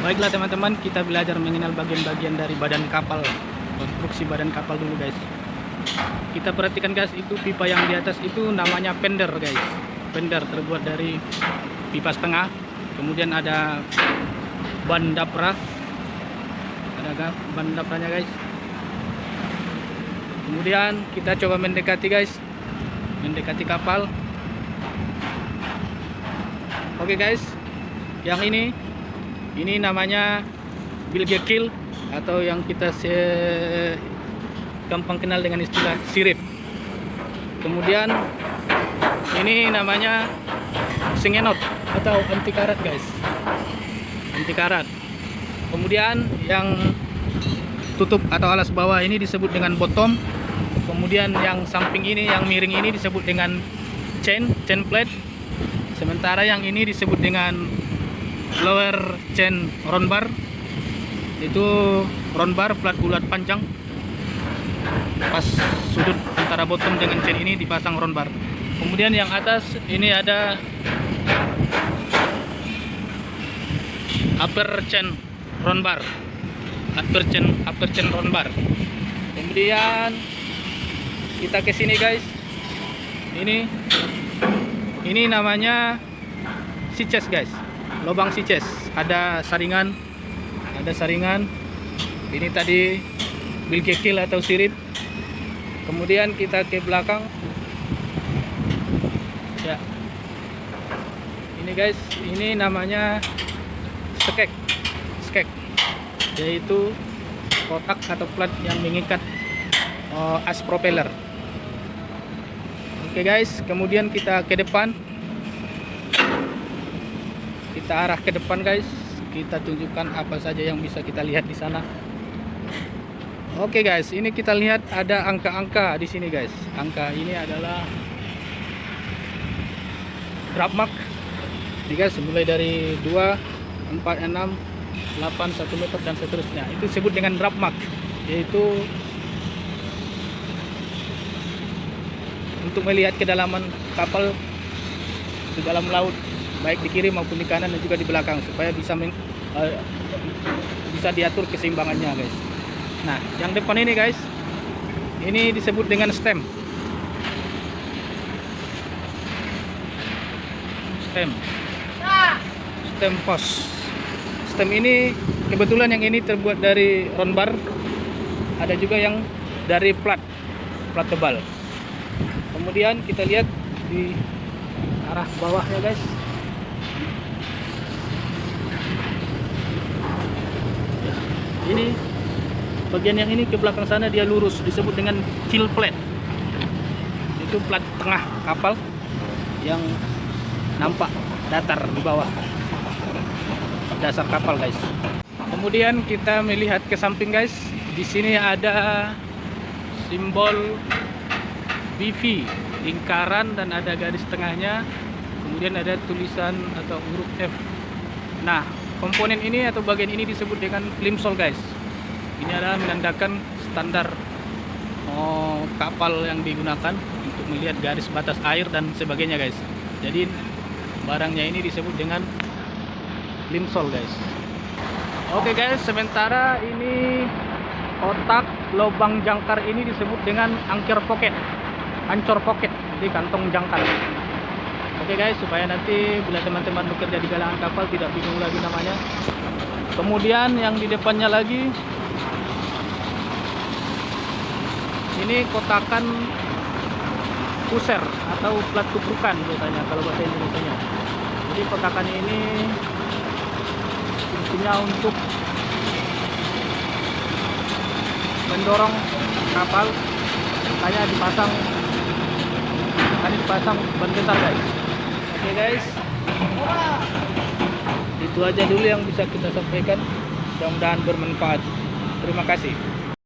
Baiklah teman-teman, kita belajar mengenal bagian-bagian dari badan kapal, konstruksi badan kapal dulu guys. Kita perhatikan guys, itu pipa yang di atas itu namanya fender guys. Fender terbuat dari pipa setengah. Kemudian ada ban dapra, ada ban dapranya guys. Kemudian kita coba mendekati guys, mendekati kapal. Oke guys, yang ini namanya bilge keel, atau yang kita gampang kenal dengan istilah sirip. Kemudian ini namanya sengenot atau anti karat guys, anti karat. Kemudian yang tutup atau alas bawah ini disebut dengan bottom. Kemudian yang samping ini, yang miring ini disebut dengan chain plate. Sementara yang ini disebut dengan lower chain round bar. Itu round bar plat bulat panjang. Pas sudut antara bottom dengan chain ini dipasang round bar. Kemudian yang atas ini ada upper chain round bar. Upper chain round bar. Kemudian kita ke sini guys. Ini namanya C-chest guys, lubang C-chest. Ada saringan, Ini tadi bilge keel atau sirip. Kemudian kita ke belakang. Ya. Ini guys, ini namanya skek, yaitu kotak atau plat yang mengikat as propeller. Oke guys, kemudian kita ke depan. Kita arah ke depan guys. Kita tunjukkan apa saja yang bisa kita lihat di sana. Oke guys, ini kita lihat ada angka-angka di sini guys. Angka ini adalah drop mark. Ini guys, mulai dari 2, 4, 6, 8, 1 meter dan seterusnya. Itu disebut dengan drop mark, yaitu untuk melihat kedalaman kapal di dalam laut, baik di kiri maupun di kanan dan juga di belakang, supaya bisa diatur keseimbangannya guys. Nah, yang depan ini guys, ini disebut dengan stem post. Stem ini kebetulan yang ini terbuat dari round bar, ada juga yang dari plat tebal. Kemudian kita lihat di arah bawahnya guys. Ini bagian yang ini ke belakang sana dia lurus, disebut dengan keel plate. Itu plat tengah kapal yang nampak datar di bawah dasar kapal guys. Kemudian kita melihat ke samping guys. Di sini ada simbol BV, lingkaran, dan ada garis tengahnya. Kemudian ada tulisan atau huruf F. Nah, komponen ini atau bagian ini disebut dengan plimsoll guys. Ini adalah menandakan standar kapal yang digunakan untuk melihat garis batas air dan sebagainya guys. Jadi barangnya ini disebut dengan plimsoll guys. Oke guys, sementara ini otak lubang jangkar ini disebut dengan ancor pocket, di kantong jangkar. Oke guys, supaya nanti bila teman-teman bekerja di galangan kapal tidak bingung lagi namanya. Kemudian yang di depannya lagi, ini kotakan puser atau plat kuprukan biasanya kalau bahasa Indonesianya. Jadi kotakan ini fungsinya untuk mendorong kapal, makanya dipasang ban besar guys. Oke guys, itu aja dulu yang bisa kita sampaikan. Mudah-mudahan bermanfaat. Terima kasih.